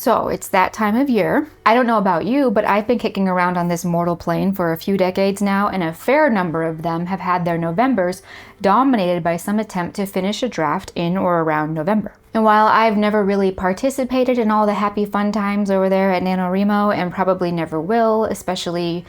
So it's that time of year. I don't know about you, but I've been kicking around on this mortal plane for a few decades now, and a fair number of them have had their Novembers dominated by some attempt to finish a draft in or around November. And while I've never really participated in all the happy fun times over there at NaNoWriMo, and probably never will, especially,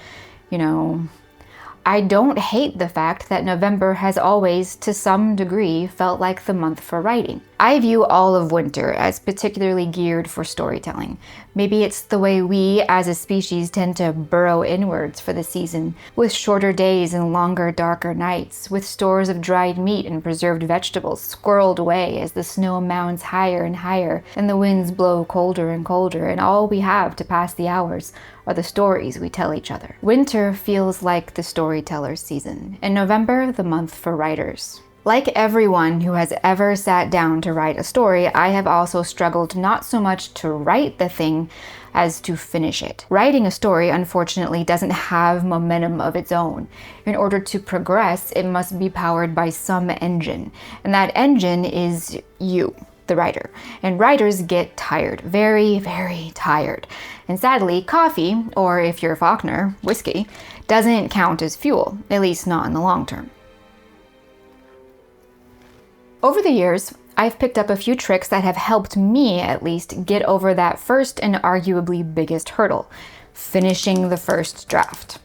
I don't hate the fact that November has always, to some degree, felt like the month for writing. I view all of winter as particularly geared for storytelling. Maybe it's the way we, as a species, tend to burrow inwards for the season, with shorter days and longer, darker nights, with stores of dried meat and preserved vegetables squirreled away as the snow mounds higher and higher, and the winds blow colder and colder, and all we have to pass the hours are the stories we tell each other. Winter feels like the storyteller's season, and November the month for writers. Like everyone who has ever sat down to write a story, I have also struggled not so much to write the thing as to finish it. Writing a story, unfortunately, doesn't have momentum of its own. In order to progress, it must be powered by some engine, and that engine is you, the writer. And writers get tired, very, very tired. And sadly, coffee, or if you're Faulkner, whiskey, doesn't count as fuel, at least not in the long term. Over the years, I've picked up a few tricks that have helped me, at least, get over that first and arguably biggest hurdle, finishing the first draft.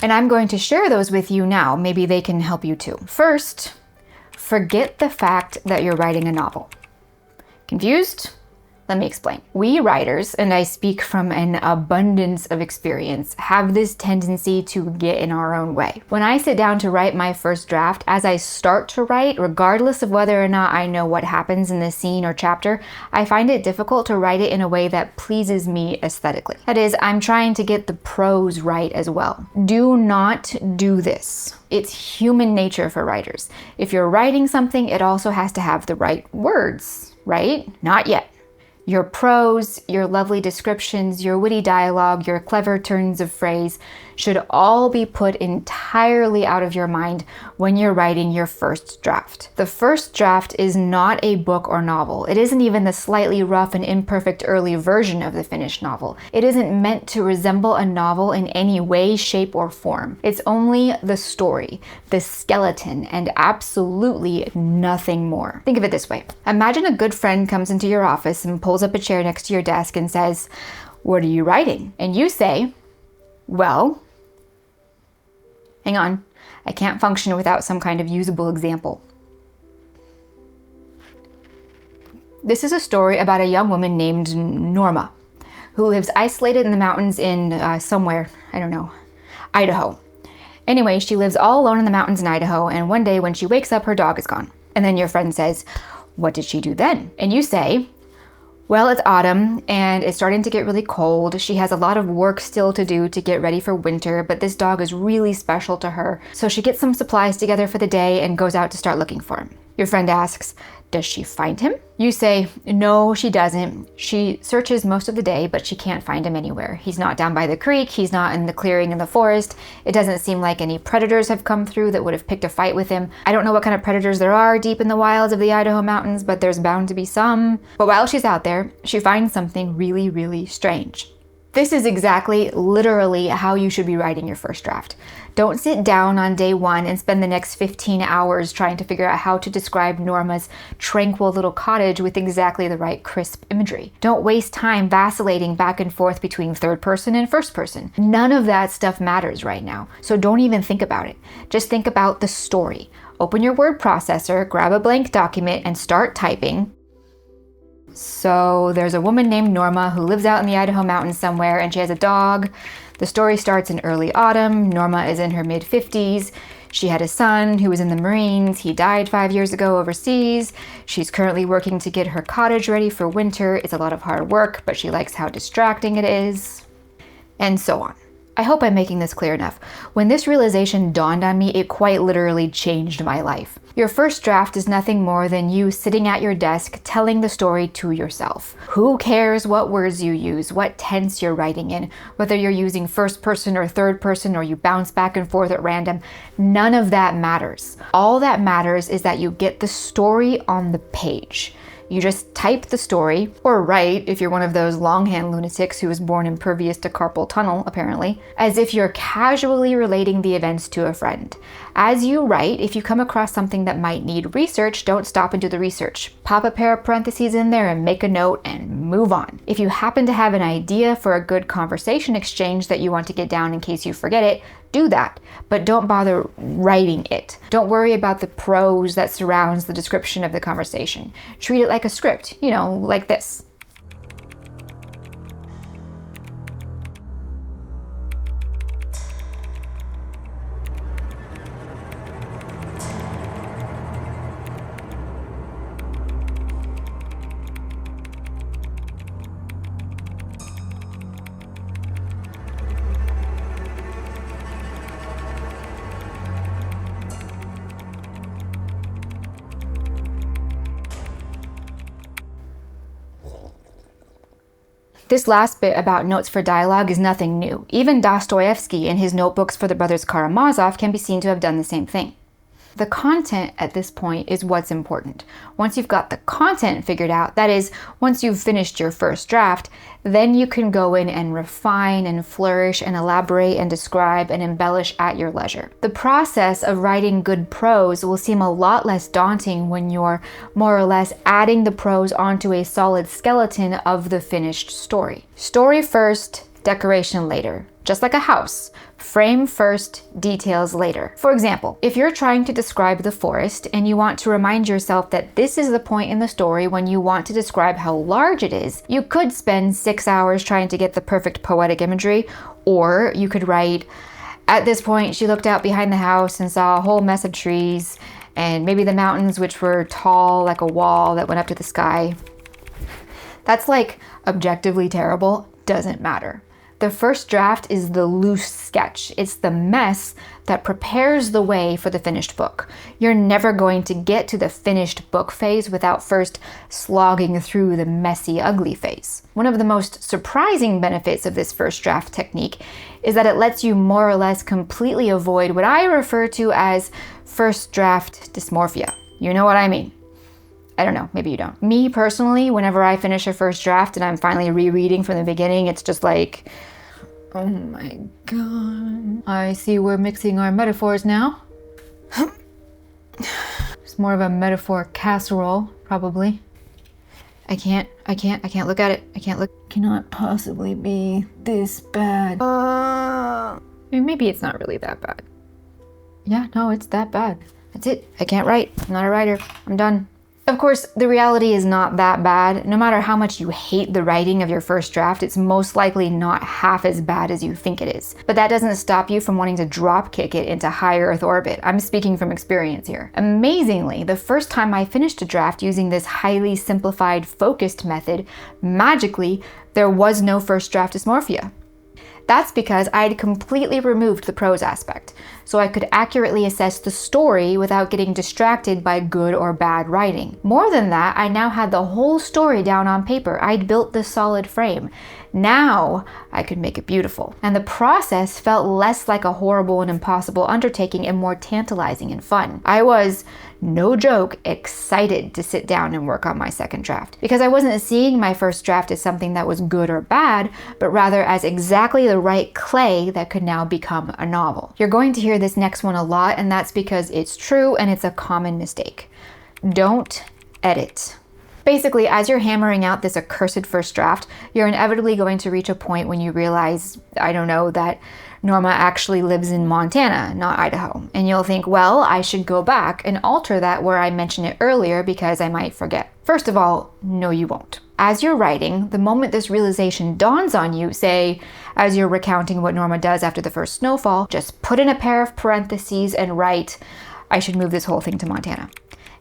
And I'm going to share those with you now. Maybe they can help you too. First, forget the fact that you're writing a novel. Confused? Let me explain. We writers, and I speak from an abundance of experience, have this tendency to get in our own way. When I sit down to write my first draft, as I start to write, regardless of whether or not I know what happens in the scene or chapter, I find it difficult to write it in a way that pleases me aesthetically. That is, I'm trying to get the prose right as well. Do not do this. It's human nature for writers. If you're writing something, it also has to have the right words, right? Not yet. Your prose, your lovely descriptions, your witty dialogue, your clever turns of phrase should all be put entirely out of your mind when you're writing your first draft. The first draft is not a book or novel. It isn't even the slightly rough and imperfect early version of the finished novel. It isn't meant to resemble a novel in any way, shape, or form. It's only the story, the skeleton, and absolutely nothing more. Think of it this way. Imagine a good friend comes into your office and pulls up a chair next to your desk and says, "What are you writing?" And you say, "Well," hang on, I can't function without some kind of usable example. This is a story about a young woman named Norma, who lives isolated in the mountains in somewhere, I don't know, Idaho. Anyway, she lives all alone in the mountains in Idaho, and one day when she wakes up, her dog is gone. And then your friend says, "What did she do then?" And you say, "Well, it's autumn and it's starting to get really cold. She has a lot of work still to do to get ready for winter, but this dog is really special to her. So she gets some supplies together for the day and goes out to start looking for him." Your friend asks, "Does she find him?" You say, "No, she doesn't. She searches most of the day, but she can't find him anywhere. He's not down by the creek. He's not in the clearing in the forest. It doesn't seem like any predators have come through that would have picked a fight with him. I don't know what kind of predators there are deep in the wilds of the Idaho mountains, but there's bound to be some." But while she's out there, she finds something really, really strange. This is exactly, literally, how you should be writing your first draft. Don't sit down on day one and spend the next 15 hours trying to figure out how to describe Norma's tranquil little cottage with exactly the right crisp imagery. Don't waste time vacillating back and forth between third person and first person. None of that stuff matters right now, so don't even think about it. Just think about the story. Open your word processor, grab a blank document, and start typing. So there's a woman named Norma who lives out in the Idaho mountains somewhere, and she has a dog. The story starts in early autumn. Norma is in her mid-50s. She had a son who was in the Marines. He died 5 years ago overseas. She's currently working to get her cottage ready for winter. It's a lot of hard work, but she likes how distracting it is. And so on. I hope I'm making this clear enough. When this realization dawned on me, it quite literally changed my life. Your first draft is nothing more than you sitting at your desk telling the story to yourself. Who cares what words you use, what tense you're writing in, whether you're using first person or third person or you bounce back and forth at random? None of that matters. All that matters is that you get the story on the page. You just type the story, or write if you're one of those longhand lunatics who was born impervious to carpal tunnel, apparently, as if you're casually relating the events to a friend. As you write, if you come across something that might need research, don't stop and do the research. Pop a pair of parentheses in there and make a note and move on. If you happen to have an idea for a good conversation exchange that you want to get down in case you forget it, do that, but don't bother writing it. Don't worry about the prose that surrounds the description of the conversation. Treat it like a script, like this. This last bit about notes for dialogue is nothing new. Even Dostoevsky in his notebooks for the brothers Karamazov can be seen to have done the same thing. The content at this point is what's important. Once you've got the content figured out, that is, once you've finished your first draft, then you can go in and refine and flourish and elaborate and describe and embellish at your leisure. The process of writing good prose will seem a lot less daunting when you're more or less adding the prose onto a solid skeleton of the finished story. Story first, decoration later. Just like a house. Frame first, details later. For example, if you're trying to describe the forest and you want to remind yourself that this is the point in the story when you want to describe how large it is, you could spend 6 hours trying to get the perfect poetic imagery, or you could write, at this point she looked out behind the house and saw a whole mess of trees, and maybe the mountains which were tall like a wall that went up to the sky. That's like objectively terrible, doesn't matter. The first draft is the loose sketch. It's the mess that prepares the way for the finished book. You're never going to get to the finished book phase without first slogging through the messy, ugly phase. One of the most surprising benefits of this first draft technique is that it lets you more or less completely avoid what I refer to as first draft dysmorphia. You know what I mean? I don't know, maybe you don't. Me personally, whenever I finish a first draft and I'm finally rereading from the beginning, it's just like, oh my god. I see we're mixing our metaphors now. It's more of a metaphor casserole, probably. I can't look at it. I can't look. Cannot possibly be this bad. Maybe it's not really that bad. Yeah, no, it's that bad. That's it. I can't write. I'm not a writer. I'm done. Of course, the reality is not that bad. No matter how much you hate the writing of your first draft, it's most likely not half as bad as you think it is. But that doesn't stop you from wanting to drop kick it into high Earth orbit. I'm speaking from experience here. Amazingly, the first time I finished a draft using this highly simplified, focused method, magically, there was no first draft dysmorphia. That's because I'd completely removed the prose aspect, so I could accurately assess the story without getting distracted by good or bad writing. More than that, I now had the whole story down on paper. I'd built this solid frame. Now I could make it beautiful. And the process felt less like a horrible and impossible undertaking and more tantalizing and fun. I was, no joke, excited to sit down and work on my second draft, because I wasn't seeing my first draft as something that was good or bad, but rather as exactly the right clay that could now become a novel. You're going to hear this next one a lot, and that's because it's true and it's a common mistake. Don't edit. Basically, as you're hammering out this accursed first draft, you're inevitably going to reach a point when you realize, that Norma actually lives in Montana, not Idaho. And you'll think, well, I should go back and alter that where I mentioned it earlier because I might forget. First of all, no, you won't. As you're writing, the moment this realization dawns on you, say, as you're recounting what Norma does after the first snowfall, just put in a pair of parentheses and write, I should move this whole thing to Montana.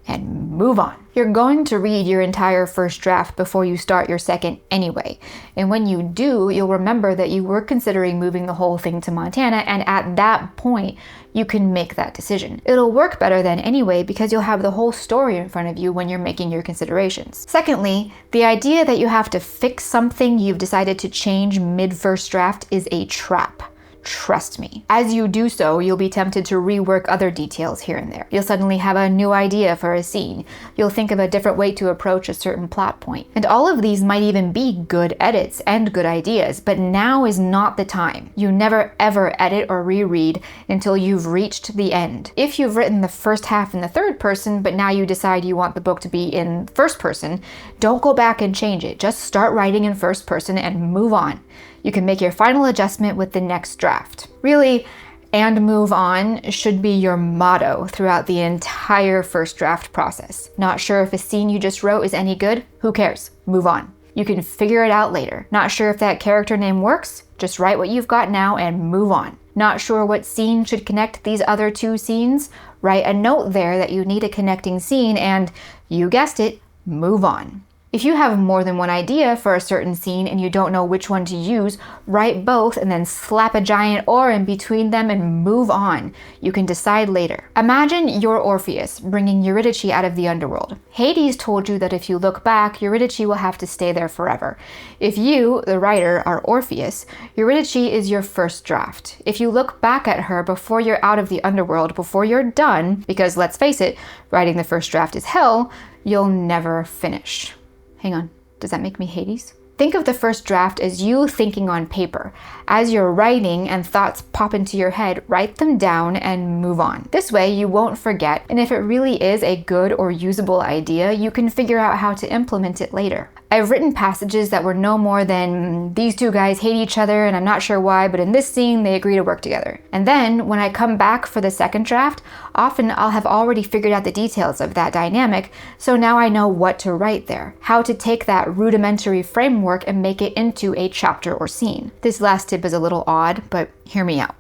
And move on. You're going to read your entire first draft before you start your second anyway. And when you do, you'll remember that you were considering moving the whole thing to Montana, and at that point, you can make that decision. It'll work better then anyway because you'll have the whole story in front of you when you're making your considerations. Secondly, the idea that you have to fix something you've decided to change mid-first draft is a trap. Trust me. As you do so, you'll be tempted to rework other details here and there. You'll suddenly have a new idea for a scene. You'll think of a different way to approach a certain plot point. And all of these might even be good edits and good ideas, but now is not the time. You never ever edit or reread until you've reached the end. If you've written the first half in the third person, but now you decide you want the book to be in first person, don't go back and change it. Just start writing in first person and move on. You can make your final adjustment with the next draft. Really, and move on should be your motto throughout the entire first draft process. Not sure if a scene you just wrote is any good? Who cares? Move on. You can figure it out later. Not sure if that character name works? Just write what you've got now and move on. Not sure what scene should connect these other two scenes? Write a note there that you need a connecting scene and, you guessed it, move on. If you have more than one idea for a certain scene and you don't know which one to use, write both and then slap a giant or in between them and move on. You can decide later. Imagine you're Orpheus, bringing Eurydice out of the underworld. Hades told you that if you look back, Eurydice will have to stay there forever. If you, the writer, are Orpheus, Eurydice is your first draft. If you look back at her before you're out of the underworld, before you're done, because let's face it, writing the first draft is hell, you'll never finish. Hang on, does that make me Hades? Think of the first draft as you thinking on paper. As you're writing and thoughts pop into your head, write them down and move on. This way you won't forget, and if it really is a good or usable idea, you can figure out how to implement it later. I've written passages that were no more than, these two guys hate each other and I'm not sure why, but in this scene they agree to work together. And then when I come back for the second draft, often I'll have already figured out the details of that dynamic, so now I know what to write there, how to take that rudimentary framework and make it into a chapter or scene. This last tip is a little odd, but hear me out.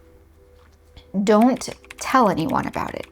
Don't tell anyone about it.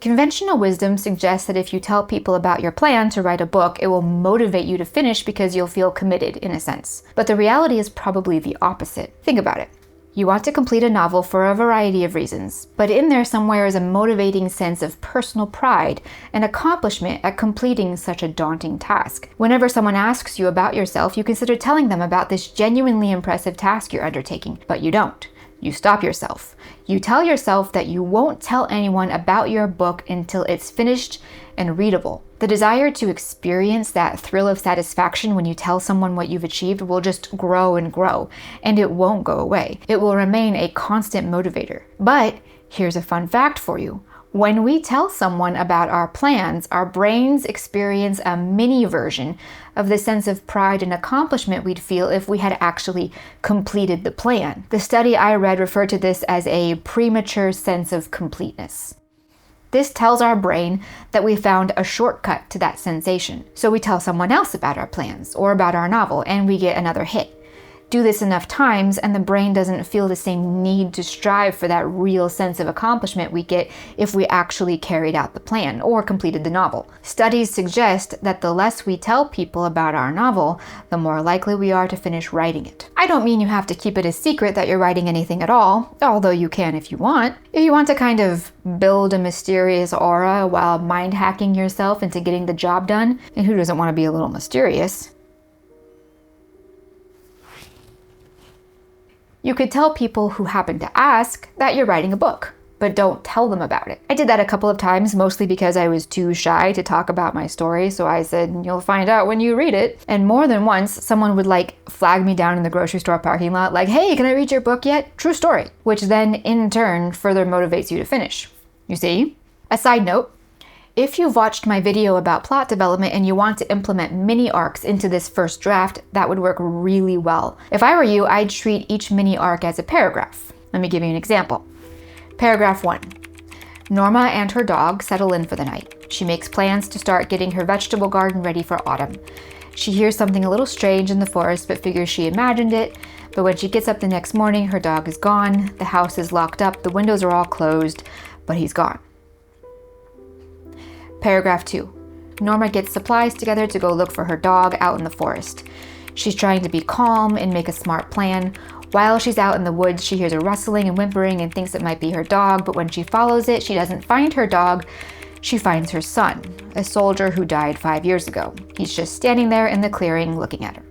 Conventional wisdom suggests that if you tell people about your plan to write a book, it will motivate you to finish because you'll feel committed, in a sense. But the reality is probably the opposite. Think about it. You want to complete a novel for a variety of reasons, but in there somewhere is a motivating sense of personal pride and accomplishment at completing such a daunting task. Whenever someone asks you about yourself, you consider telling them about this genuinely impressive task you're undertaking, but you don't. You stop yourself. You tell yourself that you won't tell anyone about your book until it's finished and readable. The desire to experience that thrill of satisfaction when you tell someone what you've achieved will just grow and grow, and it won't go away. It will remain a constant motivator. But here's a fun fact for you. When we tell someone about our plans, our brains experience a mini version of the sense of pride and accomplishment we'd feel if we had actually completed the plan. The study I read referred to this as a premature sense of completeness. This tells our brain that we found a shortcut to that sensation. So we tell someone else about our plans or about our novel, and we get another hit. Do this enough times and the brain doesn't feel the same need to strive for that real sense of accomplishment we get if we actually carried out the plan or completed the novel. Studies suggest that the less we tell people about our novel, the more likely we are to finish writing it. I don't mean you have to keep it a secret that you're writing anything at all, although you can if you want. If you want to kind of build a mysterious aura while mind hacking yourself into getting the job done, and who doesn't want to be a little mysterious? You could tell people who happen to ask that you're writing a book, but don't tell them about it. I did that a couple of times, mostly because I was too shy to talk about my story, so I said, you'll find out when you read it. And more than once, someone would flag me down in the grocery store parking lot, like, hey, can I read your book yet? True story. Which then, in turn, further motivates you to finish. You see? A side note, if you've watched my video about plot development and you want to implement mini arcs into this first draft, that would work really well. If I were you, I'd treat each mini arc as a paragraph. Let me give you an example. Paragraph 1. Norma and her dog settle in for the night. She makes plans to start getting her vegetable garden ready for autumn. She hears something a little strange in the forest but figures she imagined it. But when she gets up the next morning, her dog is gone, the house is locked up, the windows are all closed, but he's gone. Paragraph 2. Norma gets supplies together to go look for her dog out in the forest. She's trying to be calm and make a smart plan. While she's out in the woods, she hears a rustling and whimpering and thinks it might be her dog, but when she follows it, she doesn't find her dog. She finds her son, a soldier who died 5 years ago. He's just standing there in the clearing looking at her.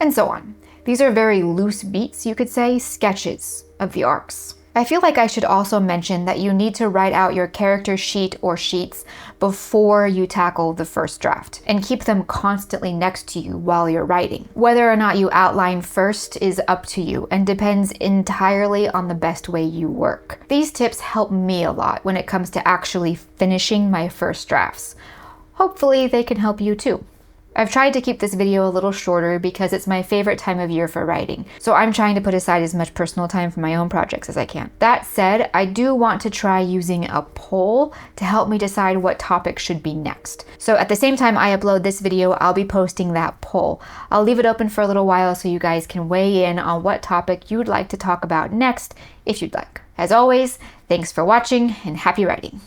And so on. These are very loose beats, you could say, sketches of the arcs. I feel like I should also mention that you need to write out your character sheet or sheets before you tackle the first draft and keep them constantly next to you while you're writing. Whether or not you outline first is up to you and depends entirely on the best way you work. These tips help me a lot when it comes to actually finishing my first drafts. Hopefully they can help you too. I've tried to keep this video a little shorter because it's my favorite time of year for writing, so I'm trying to put aside as much personal time for my own projects as I can. That said, I do want to try using a poll to help me decide what topic should be next. So at the same time I upload this video, I'll be posting that poll. I'll leave it open for a little while so you guys can weigh in on what topic you'd like to talk about next, if you'd like. As always, thanks for watching and happy writing.